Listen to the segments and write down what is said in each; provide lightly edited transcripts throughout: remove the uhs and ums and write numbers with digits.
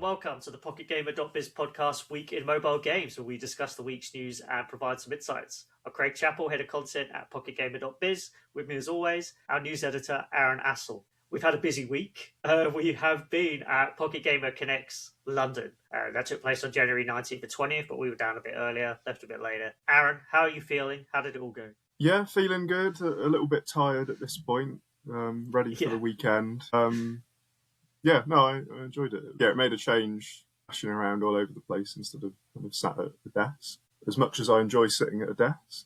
and welcome to the PocketGamer.biz podcast Week in Mobile Games, where we discuss the week's news and provide some insights. I'm Craig Chapple, head of content at PocketGamer.biz. With me, as always, our news editor, Aaron Astle. We've had a busy week. We have been at Pocket Gamer Connects London. That took place on January 19th and 20th, but we were down a bit earlier, left a bit later. Aaron, how are you feeling? How did it all go? Yeah, feeling good. A little bit tired at this point. Ready for the weekend. I enjoyed it. Yeah, it made a change, dashing around all over the place instead of kind of sat at the desk. As much as I enjoy sitting at a desk.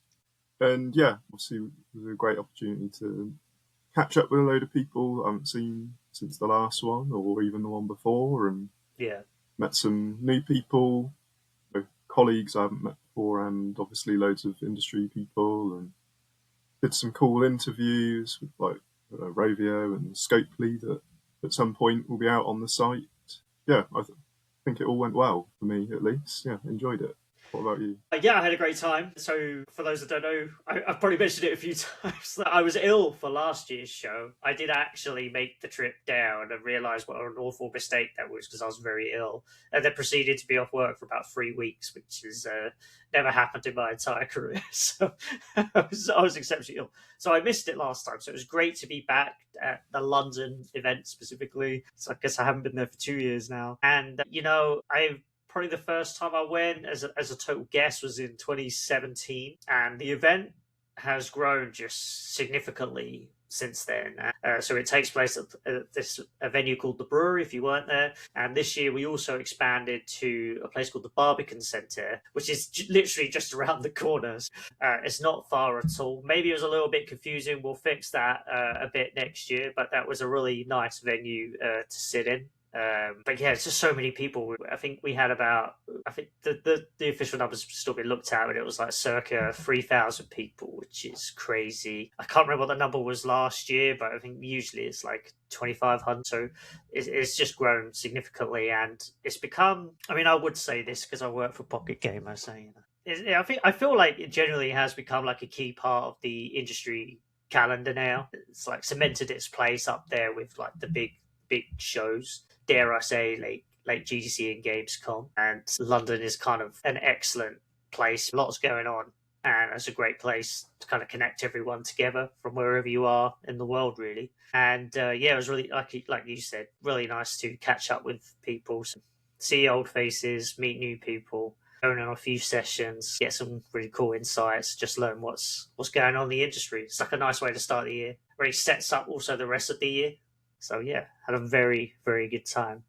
And yeah, obviously it was a great opportunity to catch up with a load of people I haven't seen since the last one or even the one before, and met some new people, colleagues I haven't met before, and obviously loads of industry people, and did some cool interviews with like Rovio and Scopely that at some point will be out on the site. Yeah, I think it all went well for me, at least. Yeah, enjoyed it. What about you? I had a great time. So for those that don't know, I've probably mentioned it a few times that I was ill for last year's show. I did actually make the trip down and realise what an awful mistake that was, because I was very ill, and then proceeded to be off work for about 3 weeks, which has never happened in my entire career. So I was exceptionally ill. So I missed it last time. So it was great to be back at the London event specifically. So I guess I haven't been there for 2 years now. And, probably the first time I went as a total guest was in 2017, and the event has grown just significantly since then. So it takes place at a venue called The Brewery, if you weren't there. And this year we also expanded to a place called the Barbican Centre, which is literally just around the corner. It's not far at all. Maybe it was a little bit confusing. We'll fix that a bit next year, but that was a really nice venue to sit in. But yeah, it's just so many people. I think we had the official numbers still been looked at, but it was like circa 3,000 people, which is crazy. I can't remember what the number was last year, but I think usually it's like 2,500. So it's just grown significantly, and it's become, I would say this because I work for Pocket Gamer, so I feel like it generally has become like a key part of the industry calendar now. It's like cemented its place up there with like the big shows, dare I say, like GDC and Gamescom. And London is kind of an excellent place. Lots going on, and it's a great place to kind of connect everyone together from wherever you are in the world, really. And it was really, like you said, really nice to catch up with people, see old faces, meet new people, going on a few sessions, get some really cool insights, just learn what's going on in the industry. It's like a nice way to start the year. Really sets up also the rest of the year. So yeah, had a very, very good time.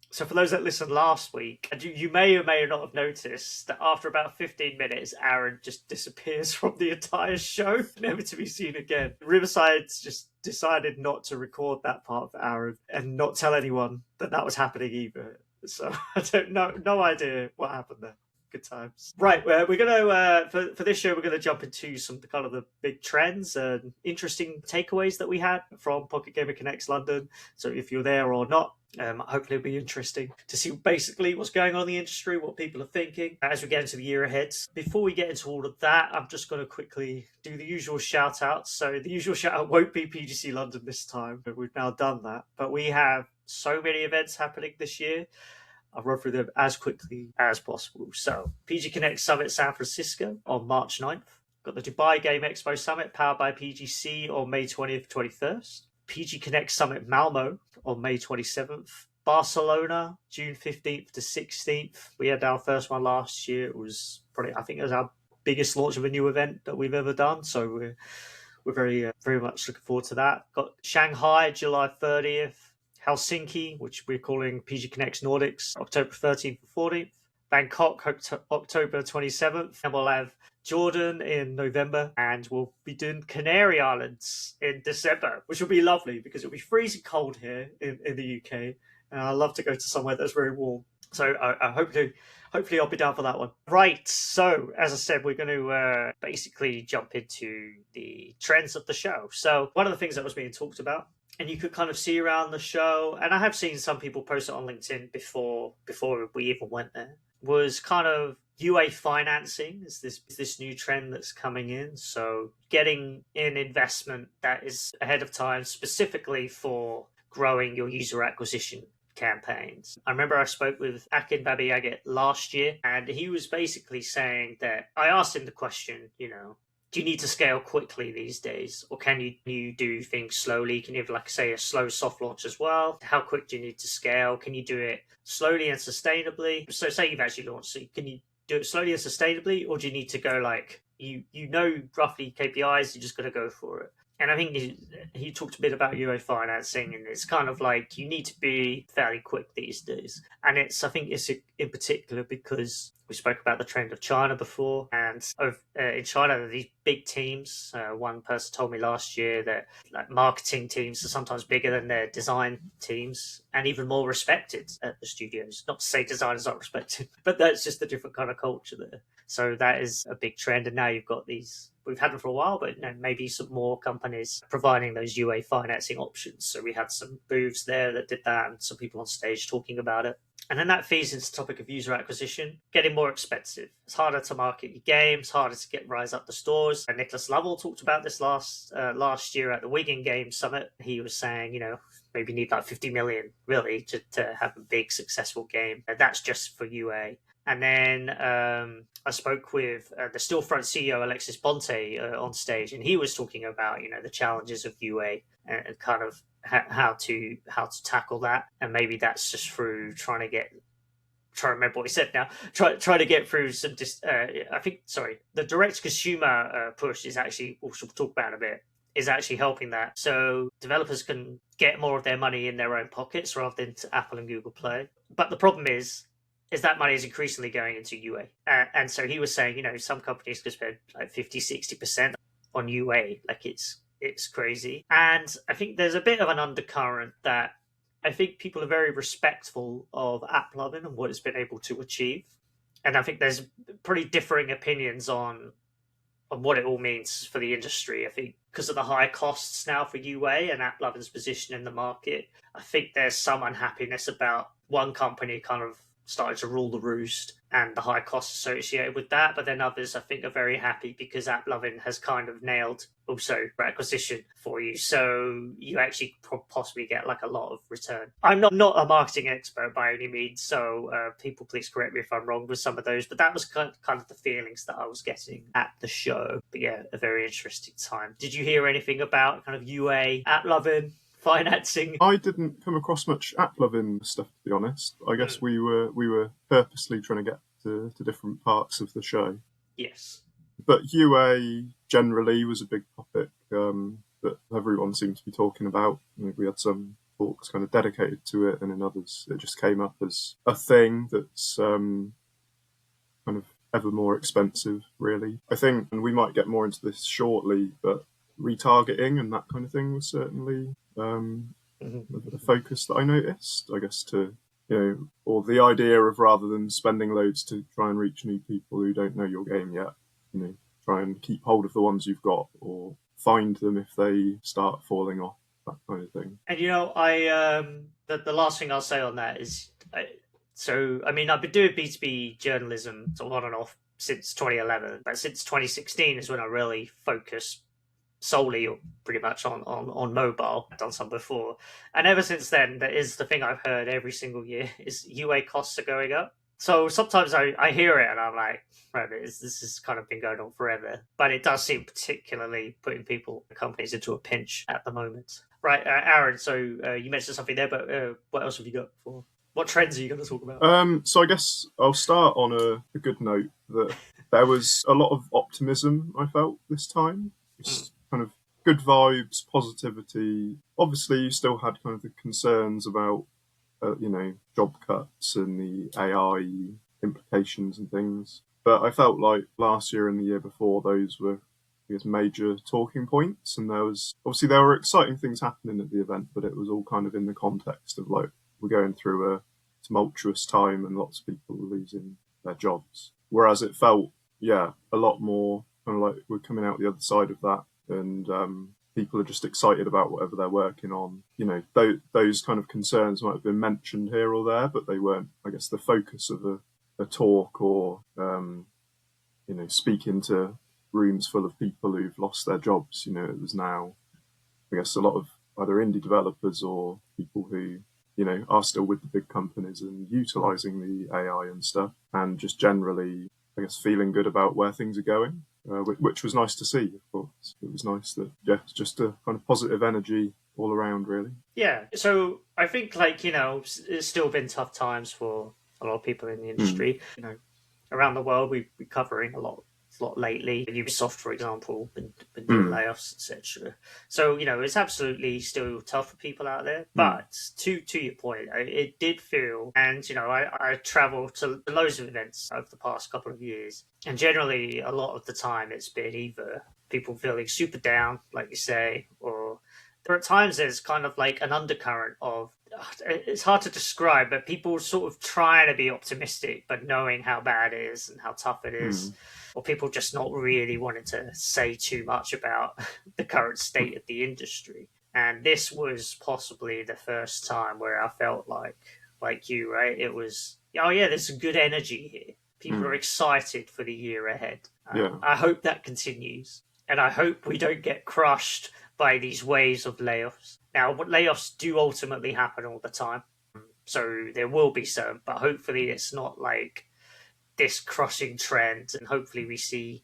So for those that listened last week, and you may or may not have noticed that after about 15 minutes, Aaron just disappears from the entire show, never to be seen again. Riverside's just decided not to record that part of Aaron and not tell anyone that was happening either. So I don't know, no idea what happened there. Good times. Right, we're going to, for this show, we're going to jump into some kind of the big trends and interesting takeaways that we had from Pocket Gamer Connects London. So if you're there or not, hopefully it'll be interesting to see basically what's going on in the industry, what people are thinking as we get into the year ahead. Before we get into all of that, I'm just going to quickly do the usual shout outs. So the usual shout out won't be PGC London this time, but we've now done that. But we have so many events happening this year. I'll run through them as quickly as possible. So, PG Connect Summit San Francisco on March 9th. Got the Dubai Game Expo Summit powered by PGC on May 20th, 21st. PG Connect Summit Malmo on May 27th. Barcelona, June 15th to 16th. We had our first one last year. It was I think it was our biggest launch of a new event that we've ever done. So we're very, very much looking forward to that. Got Shanghai, July 30th. Helsinki, which we're calling PG Connects Nordics, October 13th and 14th. Bangkok, October 27th. And we'll have Jordan in November. And we'll be doing Canary Islands in December, which will be lovely because it'll be freezing cold here in the UK. And I love to go to somewhere that's very warm. So I hopefully I'll be down for that one. Right, so as I said, we're going to basically jump into the trends of the show. So one of the things that was being talked about, and you could kind of see around the show, and I have seen some people post it on LinkedIn before we even went there, was kind of UA financing is this new trend that's coming in. So getting in investment that is ahead of time, specifically for growing your user acquisition campaigns. I remember I spoke with Akin Babiagit last year, and he was basically saying that I asked him the question, do you need to scale quickly these days, or can you do things slowly? Can you have, like, say, a slow soft launch as well? How quick do you need to scale? Can you do it slowly and sustainably? So say you've actually launched, so can you do it slowly and sustainably, or do you need to go like roughly KPIs, you just got to go for it? And I think he talked a bit about UA financing, and it's kind of like you need to be fairly quick these days. And I think it's in particular because we spoke about the trend of China before, and in China, there are these big teams. One person told me last year that like marketing teams are sometimes bigger than their design teams, and even more respected at the studios. Not to say designers aren't respected, but that's just a different kind of culture there. So that is a big trend, and now you've got these. We've had them for a while, but maybe some more companies providing those UA financing options. So we had some booths there that did that, and some people on stage talking about it. And then that feeds into the topic of user acquisition, getting more expensive. It's harder to market your games, harder to rise up the stores. And Nicholas Lovell talked about this last year at the Wigan Games Summit. He was saying, maybe you need like 50 million, really, to have a big, successful game. And that's just for UA. And then I spoke with the Stillfront CEO, Alexis Bonte, on stage, and he was talking about, the challenges of UA and kind of how to tackle that. And maybe that's just through trying to remember what he said now. Try to get through some. The direct consumer push is actually, we'll talk about in a bit, is actually helping that. So developers can get more of their money in their own pockets rather than to Apple and Google Play. But the problem is that money is increasingly going into UA. And so he was saying, some companies could spend like 50, 60% on UA. Like it's crazy. And I think there's a bit of an undercurrent that I think people are very respectful of AppLovin and what it's been able to achieve. And I think there's pretty differing opinions on what it all means for the industry. I think because of the high costs now for UA and AppLovin's position in the market, I think there's some unhappiness about one company kind of started to rule the roost and the high costs associated with that. But then others, I think, are very happy because AppLovin has kind of nailed also acquisition for you. So you actually possibly get like a lot of return. I'm not a marketing expert by any means, so people please correct me if I'm wrong with some of those. But that was kind of the feelings that I was getting at the show. But yeah, a very interesting time. Did you hear anything about kind of UA, AppLovin, financing? I didn't come across much AppLovin stuff, to be honest. I guess we were purposely trying to get to different parts of the show. Yes. But UA generally was a big topic that everyone seemed to be talking about. We had some talks kind of dedicated to it, and in others it just came up as a thing that's kind of ever more expensive, really. I think, and we might get more into this shortly, but retargeting and that kind of thing was certainly the focus that I noticed, I guess, or the idea of rather than spending loads to try and reach new people who don't know your game yet, try and keep hold of the ones you've got or find them if they start falling off, that kind of thing. And the last thing I'll say on that is, I've been doing B2B journalism sort of on and off since 2011, but since 2016 is when I really focused solely or pretty much on mobile. I've done some before, and ever since then, that is the thing I've heard every single year is UA costs are going up. So sometimes I hear it and I'm like, right, this has kind of been going on forever, but it does seem particularly putting companies into a pinch at the moment. Right, Aaron, so you mentioned something there, but what else have you got for? What trends are you going to talk about? So I guess I'll start on a good note that there was a lot of optimism I felt this time. Just kind of good vibes, positivity. Obviously, you still had kind of the concerns about, job cuts and the AI implications and things. But I felt like last year and the year before, those were, I guess, major talking points. And there were exciting things happening at the event, but it was all kind of in the context of like, we're going through a tumultuous time and lots of people are losing their jobs. Whereas it felt, a lot more kind of like we're coming out the other side of that, and people are just excited about whatever they're working on. Those kind of concerns might have been mentioned here or there, but they weren't, I guess, the focus of a talk or, speaking to rooms full of people who've lost their jobs. It was now, I guess, a lot of either indie developers or people who are still with the big companies and utilizing the AI and stuff, and just generally, I guess, feeling good about where things are going, which was nice to see, of course. It was nice that, it's just a kind of positive energy all around, really. Yeah. So I think, it's still been tough times for a lot of people in the industry. Around the world, we're covering a lot lately. Ubisoft, for example, been doing layoffs, etc. So it's absolutely still tough for people out there. But to your point, it did feel, and I travelled to loads of events over the past couple of years, and generally a lot of the time it's been either people feeling super down, like you say, or there are times there's kind of like an undercurrent of, it's hard to describe, but people sort of trying to be optimistic, but knowing how bad it is and how tough it is, or people just not really wanting to say too much about the current state of the industry. And this was possibly the first time where I felt like you, right? It was, oh yeah, there's some good energy here. People are excited for the year ahead. I hope that continues. And I hope we don't get crushed by these waves of layoffs. Now, layoffs do ultimately happen all the time, so there will be some, but hopefully it's not like this crushing trend, and hopefully we see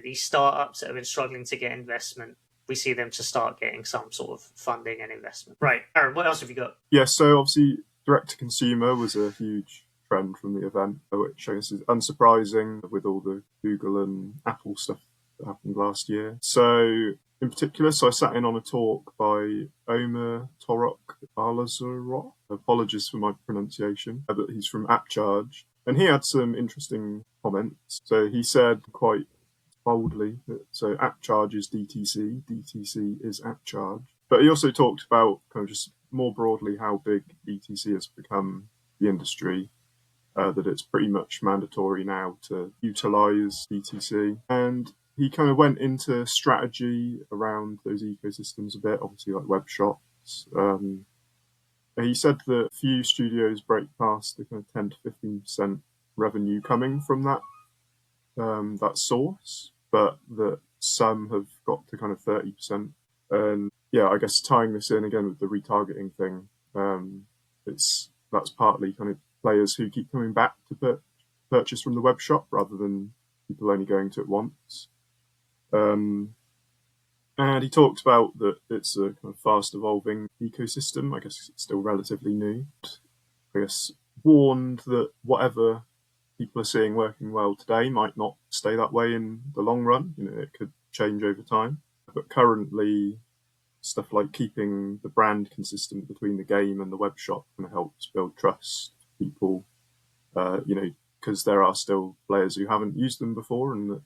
these startups that have been struggling to get investment, we see them to start getting some sort of funding and investment. Right, Aaron, what else have you got? Yeah, so obviously direct-to-consumer was a huge trend from the event, which I guess is unsurprising with all the Google and Apple stuff that happened last year. So in particular, I sat in on a talk by Omer Torok Alazarot. Apologies for my pronunciation, but he's from AppCharge. And he had some interesting comments. So he said quite boldly that AppCharge is DTC, DTC is AppCharge. But he also talked about kind of just more broadly how big DTC has become the industry, that it's pretty much mandatory now to utilize DTC. And he kind of went into strategy around those ecosystems a bit, obviously like web shops. He said that few studios break past the kind of 10 to 15% revenue coming from that source, but that some have got to kind of 30%. And yeah, I guess tying this in again with the retargeting thing, that's partly kind of players who keep coming back to purchase from the web shop rather than people only going to it once. And he talked about that it's a kind of fast evolving ecosystem. I guess it's still relatively new. I guess warned that whatever people are seeing working well today might not stay that way in the long run. It could change over time. But currently, stuff like keeping the brand consistent between the game and the web shop kind of helps build trust for people, because there are still players who haven't used them before, and that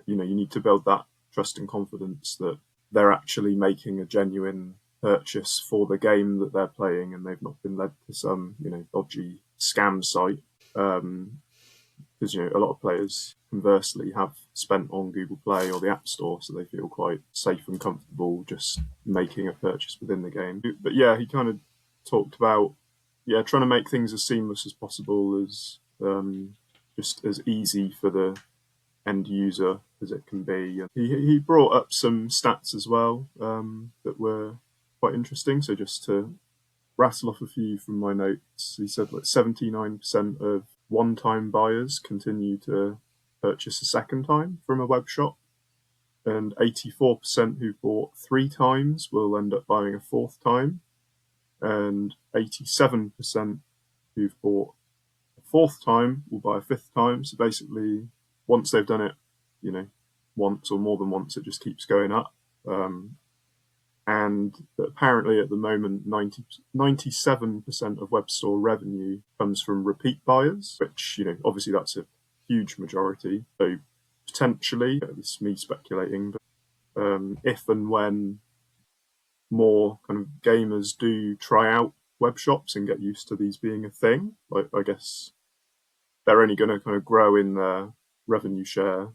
you need to build that trust and confidence that they're actually making a genuine purchase for the game that they're playing, and they've not been led to some dodgy scam site. Because a lot of players conversely have spent on Google Play or the App Store, so they feel quite safe and comfortable just making a purchase within the game. But yeah, he kind of talked about trying to make things as seamless as possible, as just as easy for the end user as it can be. He brought up some stats as well that were quite interesting. So just to rattle off a few from my notes, he said 79% of one-time buyers continue to purchase a second time from a web shop, and 84% who bought 3 times will end up buying a 4th time, and 87% who've bought a 4th time will buy a 5th time. So basically, once they've done it, once or more than once, it just keeps going up. And apparently at the moment, 97% of web store revenue comes from repeat buyers, which, obviously that's a huge majority. So potentially, this is me speculating, but if and when more kind of gamers do try out web shops and get used to these being a thing, I guess they're only going to kind of grow in their revenue share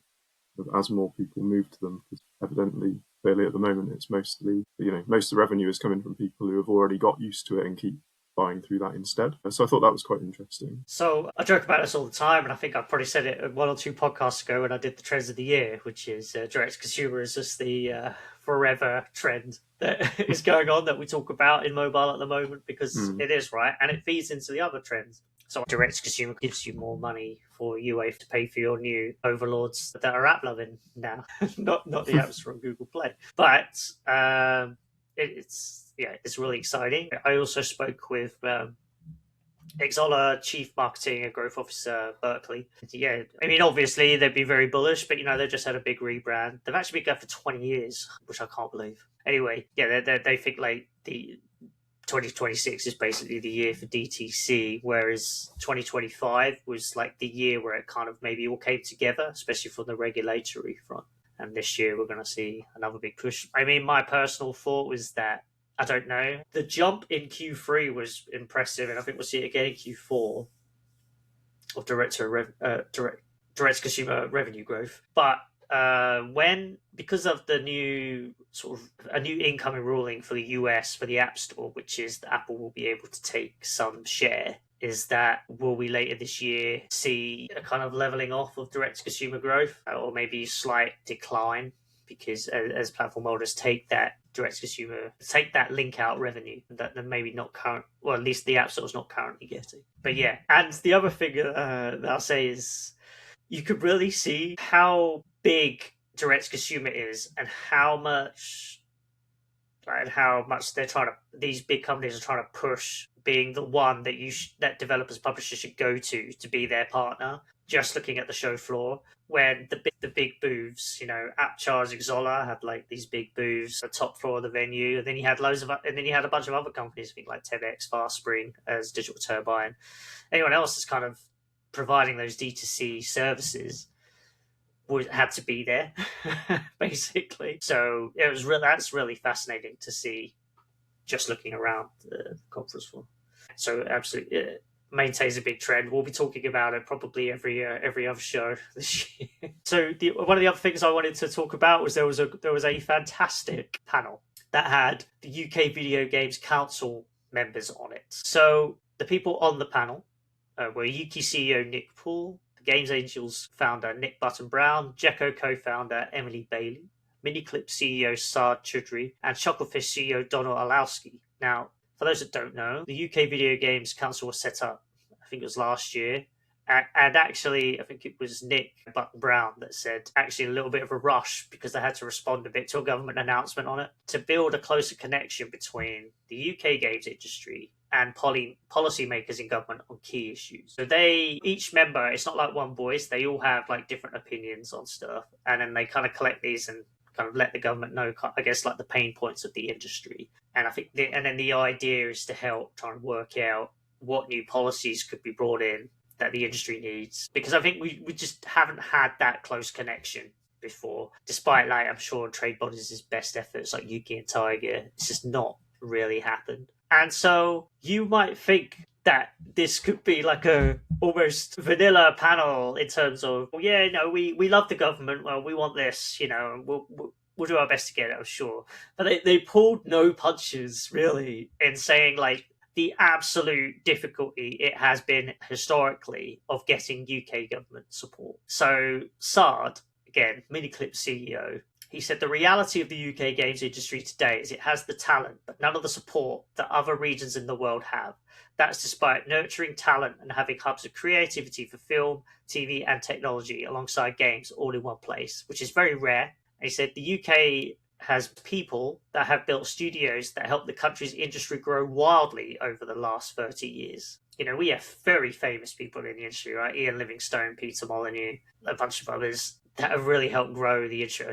as more people move to them, because evidently, clearly at the moment, it's mostly, most of the revenue is coming from people who have already got used to it and keep buying through that instead. So I thought that was quite interesting. So I joke about this all the time, and I think I probably said it 1 or 2 podcasts ago when I did the trends of the year, which is direct consumer is just the forever trend that is going on that we talk about in mobile at the moment, because it is, right, and it feeds into the other trends. So direct consumer gives you more money for UA to pay for your new overlords that are app loving now, not the apps from Google Play, but it's really exciting. I also spoke with Exola Chief Marketing and Growth Officer Berkeley. Yeah, I mean, obviously they'd be very bullish, but they just had a big rebrand. They've actually been going for 20 years, which I can't believe. Anyway, yeah, they think like the 2026 is basically the year for DTC, whereas 2025 was like the year where it kind of maybe all came together, especially from the regulatory front. And this year we're going to see another big push. I mean, my personal thought was that, I don't know, the jump in Q3 was impressive, and I think we'll see it again in Q4 of direct consumer revenue growth. But because of the new a new incoming ruling for the US for the App Store, which is that Apple will be able to take some share, is that will we later this year see a kind of leveling off of direct consumer growth, or maybe slight decline, because as platform holders take that direct consumer, take that link out revenue that they're maybe not current, or at least the App Store is not currently getting. But yeah, and the other thing that I'll say is you could really see how big direct consumer is, and how much these big companies are trying to push being the one that that developers, publishers should go to be their partner. Just looking at the show floor, when the big booths, AppCharge, Exola had like these big booths at the top floor of the venue, and then you had a bunch of other companies, I think like TEDx, FastSpring as Digital Turbine. Anyone else is kind of providing those D2C services had to be there, basically. So it was that's really fascinating to see, just looking around the conference floor. So absolutely, it maintains a big trend. We'll be talking about it probably every other show this year. So one of the other things I wanted to talk about was there was a fantastic panel that had the UK Video Games Council members on it. So the people on the panel were Yuki CEO Nick Poole, the Games Angels founder Nick Button-Brown, Gecko co-founder Emily Bailey, Miniclip CEO Saad Choudhury, and Chucklefish CEO Donald Alowski. Now, for those that don't know, the UK Video Games Council was set up, I think it was last year, and actually, I think it was Nick Button-Brown that said actually a little bit of a rush, because they had to respond a bit to a government announcement on it, to build a closer connection between the UK games industry and policymakers in government on key issues. So each member, it's not like one voice, they all have like different opinions on stuff, and then they kind of collect these and kind of let the government know, I guess, like the pain points of the industry. And I think then the idea is to help try and work out what new policies could be brought in that the industry needs, because I think we just haven't had that close connection before, despite, like, I'm sure trade bodies' best efforts like Yuki and Tiger. It's just not really happened. And so you might think that this could be like a almost vanilla panel in terms of, we love the government, well, we want this, we'll do our best to get it, I'm sure. But they pulled no punches, really, in saying, like, the absolute difficulty it has been historically of getting UK government support. So Saad, again, Miniclip CEO, he said the reality of the UK games industry today is it has the talent, but none of the support that other regions in the world have. That's despite nurturing talent and having hubs of creativity for film, TV, and technology alongside games all in one place, which is very rare. And he said the UK has people that have built studios that help the country's industry grow wildly over the last 30 years. We have very famous people in the industry, right? Ian Livingstone, Peter Molyneux, a bunch of others that have really helped grow the industry.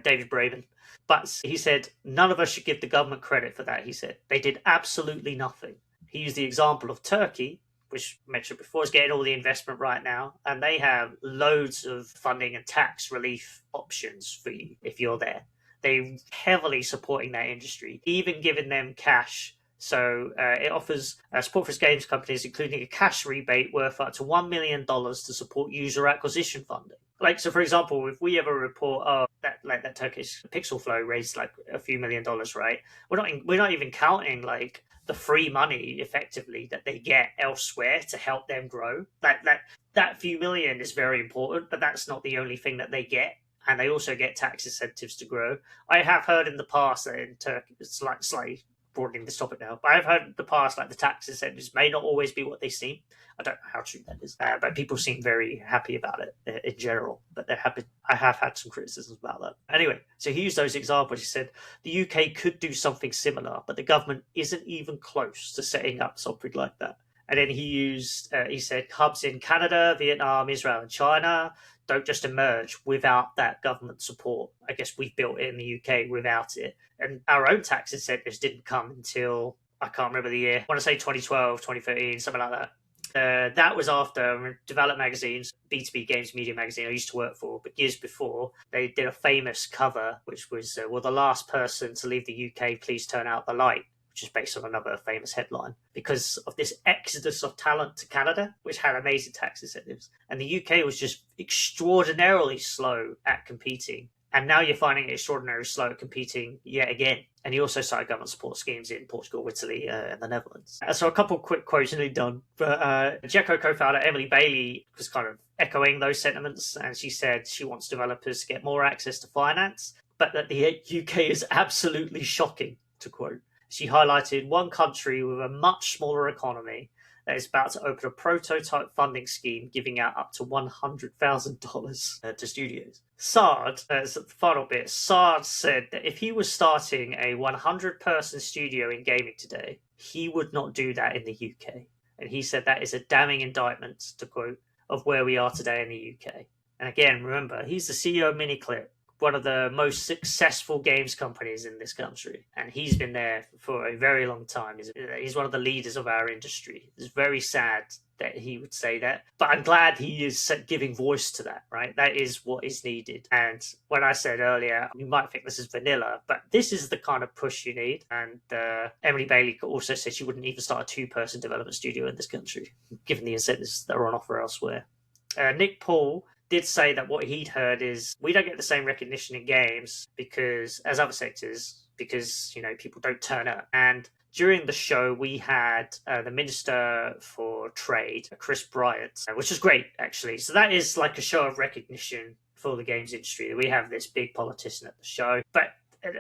David Braben. But he said, none of us should give the government credit for that, he said. They did absolutely nothing. He used the example of Turkey, which I mentioned before, is getting all the investment right now, and they have loads of funding and tax relief options for you if you're there. They're heavily supporting that industry, even giving them cash. So it offers support for its games companies, including a cash rebate worth up to $1 million to support user acquisition funding. Like, so for example, if we ever report, that Turkish Pixel Flow raised like a few $1 million, right? We're not even counting like the free money effectively that they get elsewhere to help them grow. That few million is very important, but that's not the only thing that they get. And they also get tax incentives to grow. I have heard in the past that in Turkey, it's slightly broadening this topic now, but I've heard in the past like the tax incentives may not always be what they seem. I don't know how true that is, but people seem very happy about it in general. But I have had some criticisms about that. Anyway, so he used those examples. He said the UK could do something similar, but the government isn't even close to setting up something like that. And then he said hubs in Canada, Vietnam, Israel, and China don't just emerge without that government support. I guess we've built it in the UK without it. And our own tax incentives didn't come until, I can't remember the year. I want to say 2012, 2013, something like that. That was after Develop Magazine's B2B Games Media Magazine I used to work for, but years before, they did a famous cover, which was, will the last person to leave the UK please turn out the light? Which is based on another famous headline, because of this exodus of talent to Canada, which had amazing tax incentives. And the UK was just extraordinarily slow at competing. And now you're finding it extraordinarily slow at competing yet again. And he also started government support schemes in Portugal, Italy, and the Netherlands. So a couple of quick quotes nearly done. But Gecko co-founder Emily Bailey was kind of echoing those sentiments. And she said she wants developers to get more access to finance, but that the UK is absolutely shocking, to quote. She highlighted one country with a much smaller economy that is about to open a prototype funding scheme giving out up to $100,000 to studios. Sard, the final bit, Sard said that if he was starting a 100-person studio in gaming today, he would not do that in the UK. And he said that is a damning indictment, to quote, of where we are today in the UK. And again, remember, he's the CEO of Miniclip, one of the most successful games companies in this country. And he's been there for a very long time. He's one of the leaders of our industry. It's very sad that he would say that. But I'm glad he is giving voice to that, right? That is what is needed. And when I said earlier, you might think this is vanilla, but this is the kind of push you need. And Emily Bailey also said she wouldn't even start a 2-person development studio in this country, given the incentives that are on offer elsewhere. Nick Paul did say that what he'd heard is we don't get the same recognition in games because, as other sectors, because, people don't turn up. And during the show, we had the Minister for Trade, Chris Bryant, which was great, actually. So that is like a show of recognition for the games industry. We have this big politician at the show. But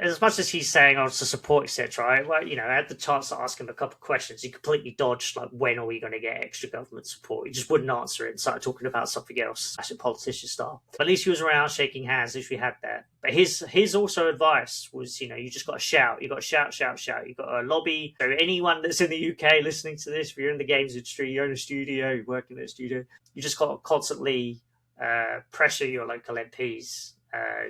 as much as he's saying, to support, etc., I had the chance to ask him a couple of questions. He completely dodged, like, when are we going to get extra government support? He just wouldn't answer it and started talking about something else, as a politician style. At least he was around shaking hands, if we had that. But his also advice was, you just got to shout. You got to shout, shout, shout. You got to lobby. So anyone that's in the UK listening to this, if you're in the games industry, you own a studio, you're working at a studio, you just got to constantly pressure your local MPs.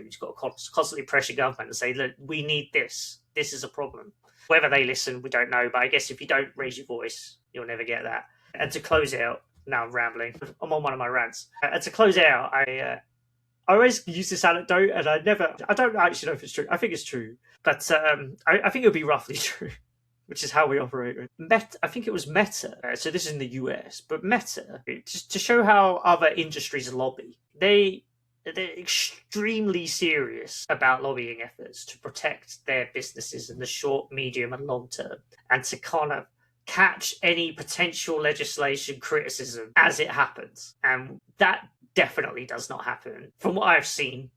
You've got to constantly pressure government and say, look, we need this. This is a problem. Whether they listen, we don't know. But I guess if you don't raise your voice, you'll never get that. And to close out, now I'm rambling. I'm on one of my rants. And to close out, I always use this anecdote, and I don't actually know if it's true. I think it's true. But I think it would be roughly true, which is how we operate. I think it was Meta. So this is in the US. But Meta, just to show how other industries lobby, they're extremely serious about lobbying efforts to protect their businesses in the short, medium, and long term, and to kind of catch any potential legislation criticism as it happens. And that definitely does not happen. From what I've seen,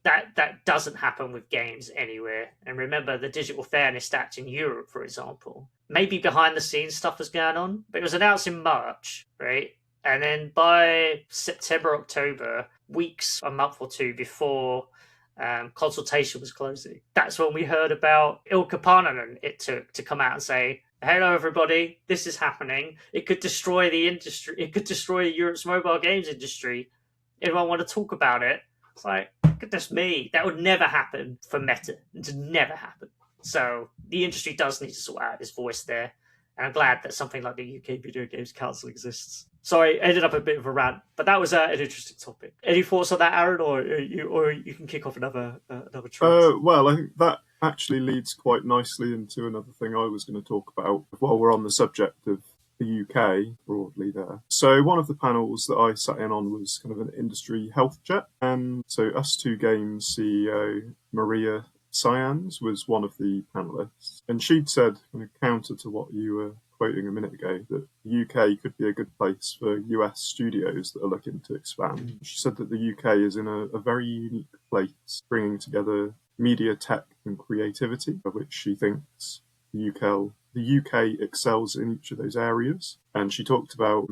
that doesn't happen with games anywhere. And remember, the Digital Fairness Act in Europe, for example, maybe behind the scenes stuff was going on, but it was announced in March, right? And then by September, October, weeks, a month or two before consultation was closing, that's when we heard about Ilkka Paananen it took to come out and say, hello, everybody, this is happening. It could destroy the industry. It could destroy Europe's mobile games industry. Anyone want to talk about it? It's like, goodness me, that would never happen for Meta. It would never happen. So the industry does need to sort out its voice there. And I'm glad that something like the UK Video Games Council exists. Sorry, I ended up a bit of a rant, but that was an interesting topic. Any thoughts on that, Aaron, or you can kick off another track? Well, I think that actually leads quite nicely into another thing I was going to talk about while we're on the subject of the UK broadly there. So one of the panels that I sat in on was kind of an industry health chat. And so Us2 Games CEO Maria Cyans was one of the panelists, and she'd said, kind of counter to what you were quoting a minute ago, that the UK could be a good place for US studios that are looking to expand. She said that the UK is in a very unique place, bringing together media, tech, and creativity, of which she thinks the UK excels in each of those areas. And she talked about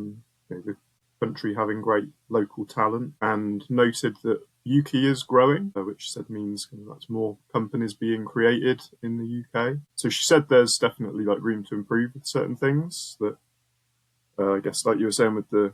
the country having great local talent, and noted that Yuki is growing, which she said means that's more companies being created in the UK. So she said there's definitely room to improve with certain things. That I guess, like you were saying with the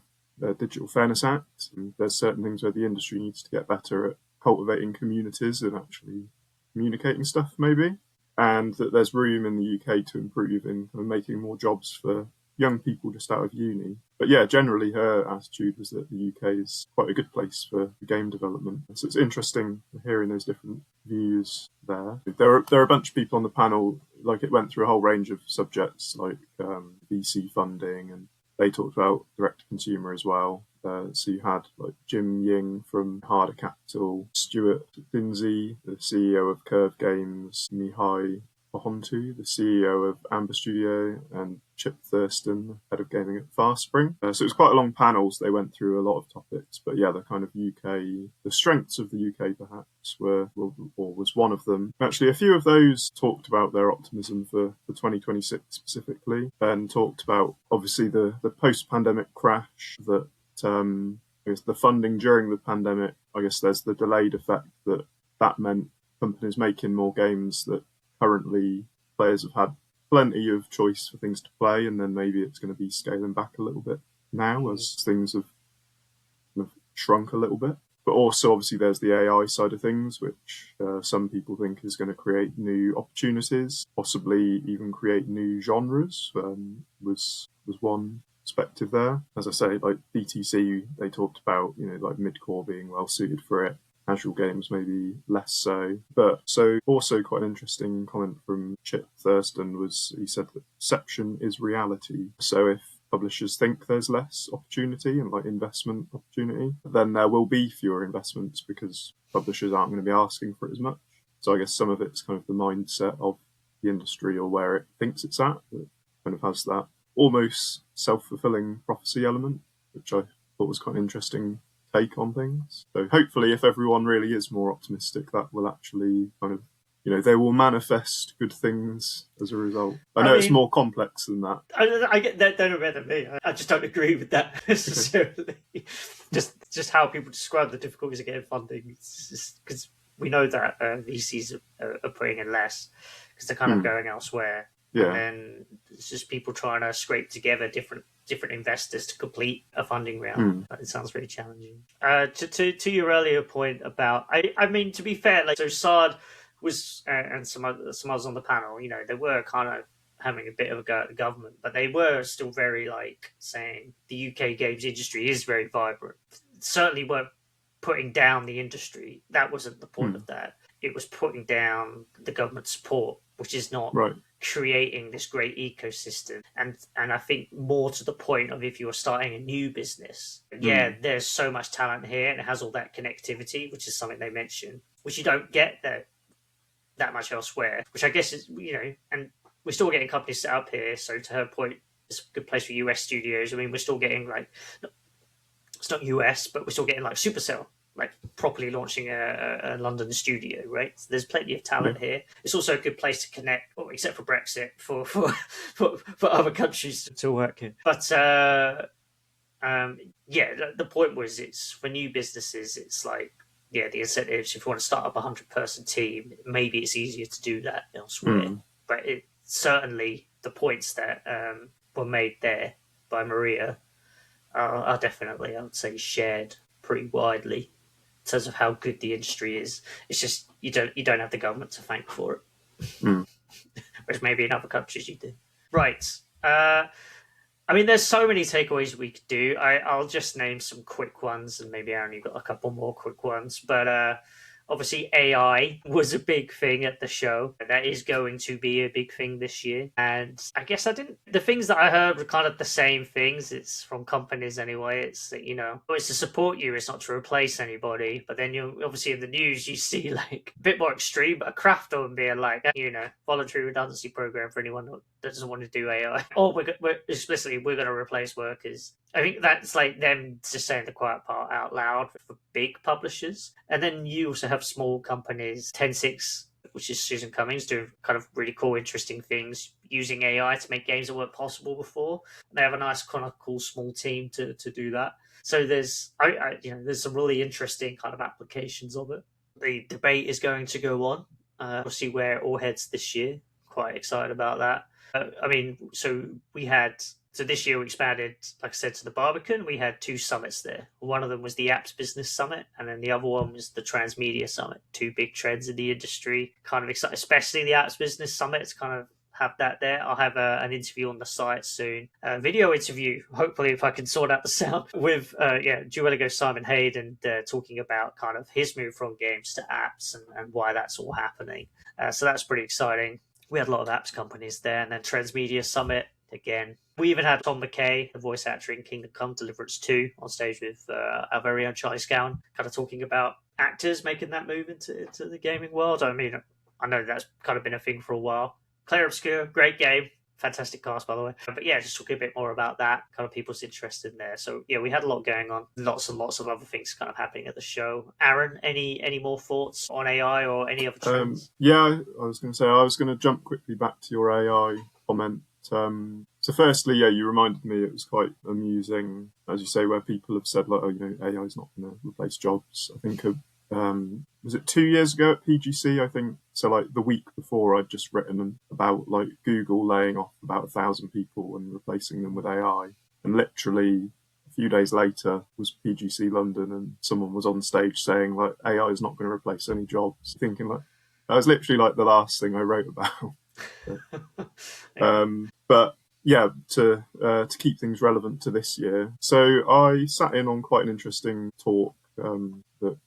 Digital Fairness Act, and there's certain things where the industry needs to get better at cultivating communities and actually communicating stuff, maybe. And that there's room in the UK to improve in making more jobs for young people just out of uni. But yeah, generally her attitude was that the UK is quite a good place for game development. So it's interesting hearing those different views there. There are a bunch of people on the panel, it went through a whole range of subjects, like VC funding, and they talked about direct-to-consumer as well. So you had Jim Ying from Harder Capital, Stuart Lindsay, the CEO of Curve Games, Mihai Pohontu, the CEO of Amber Studio, and Chip Thurston, head of gaming at Farspring. So it was quite a long panel, so they went through a lot of topics. But yeah, the kind of UK, the strengths of the UK perhaps was one of them. Actually, a few of those talked about their optimism for 2026 specifically, and talked about obviously the post-pandemic crash, that the funding during the pandemic. I guess there's the delayed effect that meant companies making more games that currently players have had plenty of choice for things to play, and then maybe it's going to be scaling back a little bit now as things have kind of shrunk a little bit. But also, obviously, there's the AI side of things, which some people think is going to create new opportunities, possibly even create new genres. Was one perspective there. As I say, DTC, they talked about mid-core being well suited for it. Casual games maybe less so. But so also quite an interesting comment from Chip Thurston was, he said that perception is reality. So if publishers think there's less opportunity and investment opportunity, then there will be fewer investments because publishers aren't going to be asking for it as much. So I guess some of it's kind of the mindset of the industry, or where it thinks it's at, that kind of has that almost self-fulfilling prophecy element, which I thought was quite an interesting take on things. So hopefully, if everyone really is more optimistic, that will actually kind of, they will manifest good things as a result. I know it's more complex than that. I get that. Don't know better than me. I just don't agree with that necessarily. just how people describe the difficulties of getting funding. It's just because we know that VCs are putting in less because they're kind of going elsewhere. Yeah. And then it's just people trying to scrape together different investors to complete a funding round. It sounds very challenging. To your earlier point about, I mean, to be fair, so Sard was and some others on the panel, they were kind of having a bit of a go at the government, but they were still very saying the UK games industry is very vibrant. Certainly weren't putting down the industry. That wasn't the point of that. It was putting down the government support, which is not creating this great ecosystem. And I think more to the point of, if you're starting a new business, there's so much talent here and it has all that connectivity, which is something they mentioned, which you don't get that much elsewhere, which I guess is, and we're still getting companies set up here. So to her point, it's a good place for US studios. I mean, we're still getting it's not US, but we're still getting Supercell, properly launching a London studio, right? So there's plenty of talent here. It's also a good place to connect, except for Brexit, for other countries to work in. But the point was, it's for new businesses. It's the incentives. If you want to start up a 100-person team, maybe it's easier to do that elsewhere. But it certainly, the points that were made there by Maria are definitely, I would say, shared pretty widely in terms of how good the industry is. It's just you don't have the government to thank for it, whereas maybe in other countries you do. Right. I mean, there's so many takeaways we could do. I'll just name some quick ones, and maybe Aaron, you've got a couple more quick ones. But Obviously, AI was a big thing at the show. That is going to be a big thing this year. And I guess the things that I heard were kind of the same things. It's from companies anyway. It's, it's to support you, it's not to replace anybody. But then you obviously in the news, you see like a bit more extreme, but a craft on being like, voluntary redundancy program for anyone that doesn't want to do AI. Or we're explicitly, we're going to replace workers. I think that's like them just saying the quiet part out loud for big publishers. And then you also have small companies, 106, which is Susan Cummings, doing kind of really cool, interesting things using AI to make games that weren't possible before. They have a nice, kind of cool small team to do that. So there's some really interesting kind of applications of it. The debate is going to go on. We'll see where it all heads this year. Quite excited about that. So this year we expanded, like I said, to the Barbican. We had 2 summits there. One of them was the Apps Business Summit, and then the other one was the Transmedia Summit. 2 big trends in the industry. Kind of excited, especially the Apps Business Summit. It's kind of have that there. I'll have an interview on the site soon. A video interview, hopefully, if I can sort out the sound, with Duolingo Simon Hayden talking about kind of his move from games to apps and why that's all happening. So that's pretty exciting. We had a lot of apps companies there, and then Transmedia Summit again. We even had Tom McKay, the voice actor in Kingdom Come Deliverance 2, on stage with our very own Charlie Scowen, kind of talking about actors making that move into the gaming world. I mean, I know that's kind of been a thing for a while. Claire Obscure, great game. Fantastic cast, by the way. But yeah, just talking a bit more about that, kind of people's interest in there. So yeah, we had a lot going on. Lots and lots of other things kind of happening at the show. Aaron, any more thoughts on AI or any other trends? I was going to jump quickly back to your AI comment. So firstly, you reminded me it was quite amusing, as you say, where people have said, like, AI is not going to replace jobs. I think was it 2 years ago at PGC? I think so. Like the week before, I'd just written about like Google laying off about 1,000 people and replacing them with AI, and literally a few days later was PGC London, and someone was on stage saying like AI is not going to replace any jobs. Thinking like that was literally like the last thing I wrote about. But yeah, to keep things relevant to this year, so I sat in on quite an interesting talk that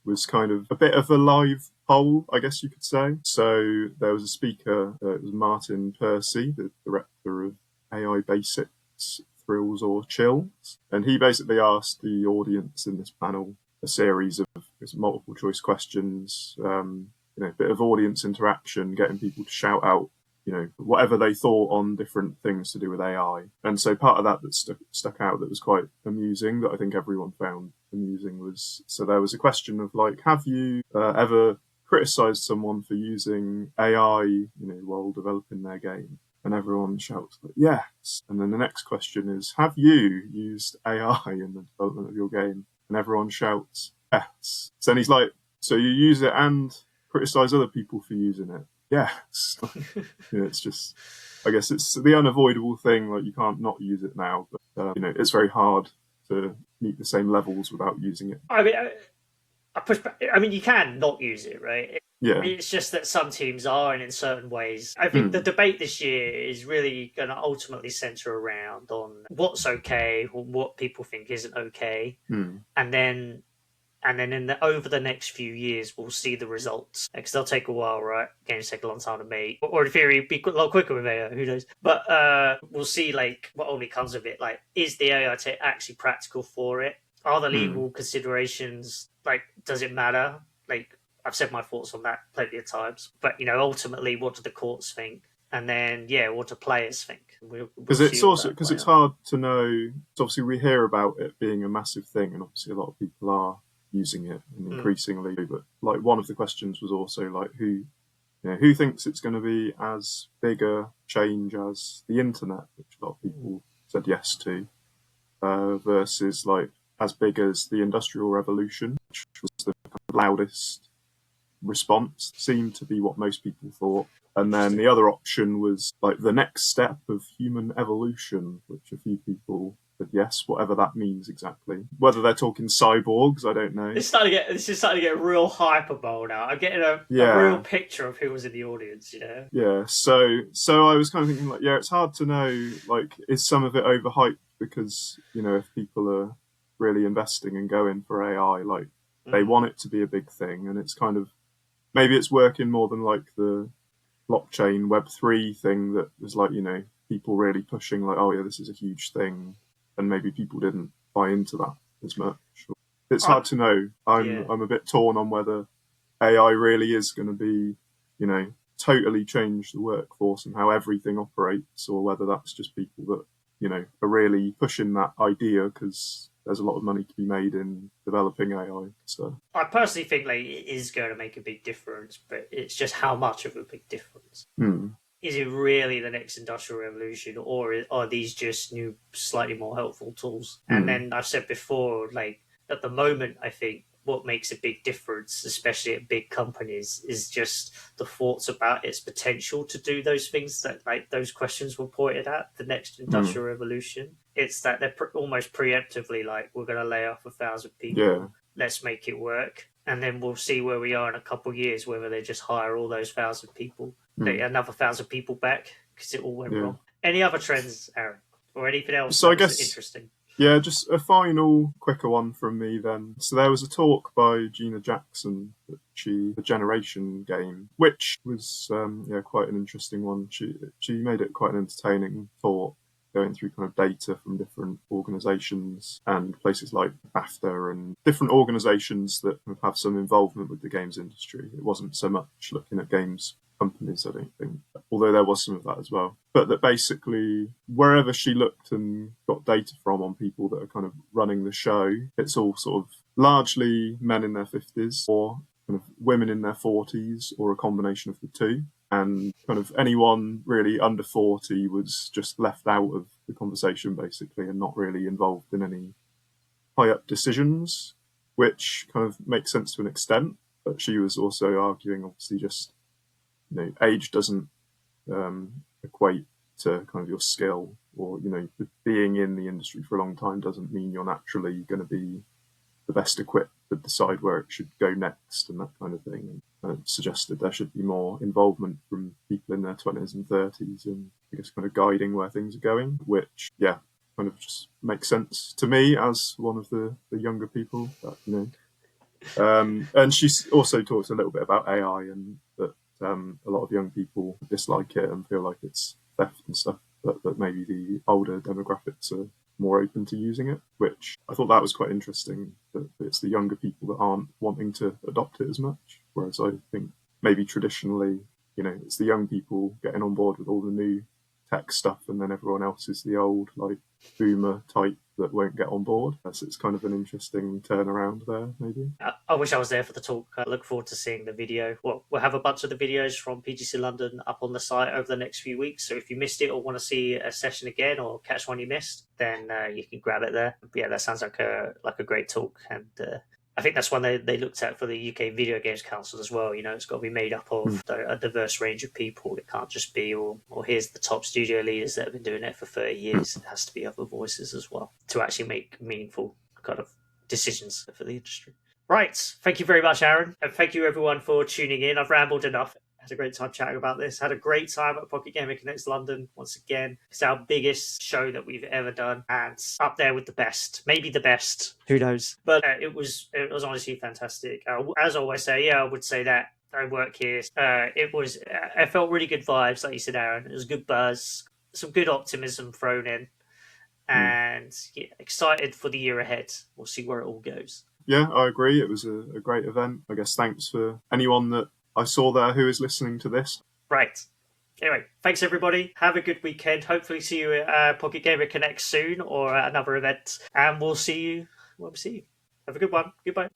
was kind of a bit of a live poll, I guess you could say. So there was a speaker, it was Martin Percy, the director of AI Basics, Thrills or Chills, and he basically asked the audience in this panel a series of multiple choice questions, a bit of audience interaction, getting people to shout out whatever they thought on different things to do with AI. And so part of that stuck out that was quite amusing, that I think everyone found amusing, was, so there was a question of like, have you ever criticised someone for using AI, while developing their game? And everyone shouts, yes. And then the next question is, have you used AI in the development of your game? And everyone shouts, yes. So then he's like, so you use it and criticise other people for using it? Yes. It's just, I guess it's the unavoidable thing, like you can't not use it now, but it's very hard to meet the same levels without using it. I mean, I push back. I mean, you can not use it, right? Yeah. It's just that some teams are, and in certain ways, I think the debate this year is really going to ultimately centre around on what's okay, or what people think isn't okay, and then over the next few years, we'll see the results. Because they'll take a while, right? Games take a long time to make. Or in theory, be a lot quicker with AI, who knows? But we'll see, like, what only comes of it. Like, is the AI actually practical for it? Are the legal considerations, like, does it matter? Like, I've said my thoughts on that plenty of times. But, ultimately, what do the courts think? And then, what do players think? Because it's hard to know. So obviously, we hear about it being a massive thing, and obviously a lot of people are using it and increasingly, but like one of the questions was also like who thinks it's going to be as big a change as the internet, which a lot of people said yes to, versus like as big as the Industrial Revolution, which was the loudest response, seemed to be what most people thought. And then the other option was like the next step of human evolution, which a few people said yes, whatever that means exactly. Whether they're talking cyborgs, I don't know. This is starting to get real hyperbole now. I'm getting a real picture of who was in the audience, Yeah, so I was kind of thinking like, it's hard to know, like, is some of it overhyped because, if people are really investing and going for AI, like, They want it to be a big thing, and it's kind of, maybe it's working more than like the blockchain Web3 thing that was like, people really pushing like, oh yeah, this is a huge thing, and maybe people didn't buy into that as much. It's hard to know. I'm a bit torn on whether AI really is going to be, totally change the workforce and how everything operates, or whether that's just people that, are really pushing that idea because there's a lot of money to be made in developing AI stuff. I personally think like it is going to make a big difference, but it's just how much of a big difference. Is it really the next industrial revolution, or are these just new, slightly more helpful tools? And then I've said before, like at the moment, I think what makes a big difference, especially at big companies, is just the thoughts about its potential to do those things that, like, those questions were pointed at, the next industrial revolution. It's that they're almost preemptively like, we're going to lay off 1,000 people, let's make it work. And then we'll see where we are in a couple of years, whether they just hire all those 1,000 people, another 1,000 people back, because it all went wrong. Any other trends, Aaron? Or anything else that was interesting? Yeah, just a final quicker one from me then. So there was a talk by Gina Jackson, the Generation game, which was quite an interesting one. She made it quite an entertaining talk, going through kind of data from different organisations and places like BAFTA and different organisations that have some involvement with the games industry. It wasn't so much looking at games companies, I don't think, although there was some of that as well. But that basically, wherever she looked and got data from on people that are kind of running the show, it's all sort of largely men in their 50s or kind of women in their 40s, or a combination of the two. And kind of anyone really under 40 was just left out of the conversation, basically, and not really involved in any high-up decisions, which kind of makes sense to an extent. But she was also arguing, obviously, just age doesn't equate to kind of your skill, or being in the industry for a long time doesn't mean you're naturally going to be the best equipped to decide where it should go next and that kind of thing. And suggested there should be more involvement from people in their 20s and 30s, and I guess kind of guiding where things are going, which kind of just makes sense to me as one of the younger people that, and she also talks a little bit about AI, and that a lot of young people dislike it and feel like it's theft and stuff, but maybe the older demographics are more open to using it, which I thought that was quite interesting, that it's the younger people that aren't wanting to adopt it as much, whereas I think maybe traditionally, it's the young people getting on board with all the new tech stuff, and then everyone else is the old, like, boomer type that won't get on board. So it's kind of an interesting turnaround there, maybe. I wish I was there for the talk. I look forward to seeing the video. Well, we'll have a bunch of the videos from PGC London up on the site over the next few weeks. So if you missed it or want to see a session again or catch one you missed, then you can grab it there. But yeah, that sounds like a great talk. And I think that's one they looked at for the UK Video Games Council as well. It's got to be made up of a diverse range of people. It can't just be, or here's the top studio leaders that have been doing it for 30 years. It has to be other voices as well to actually make meaningful kind of decisions for the industry. Right. Thank you very much, Aaron. And thank you, everyone, for tuning in. I've rambled enough. Had a great time chatting about this. Had a great time at Pocket Gamer Connects London. Once again, it's our biggest show that we've ever done, and up there with the best, maybe the best. Who knows? But it was honestly fantastic. As I always say, I would say that I work here. I felt really good vibes, like you said, Aaron. It was good buzz, some good optimism thrown in, and excited for the year ahead. We'll see where it all goes. Yeah, I agree. It was a great event. I guess thanks for anyone that I saw there who is listening to this. Right. Anyway, thanks everybody. Have a good weekend. Hopefully see you at Pocket Gamer Connect soon, or at another event. And we'll see you when we see you. Have a good one. Goodbye.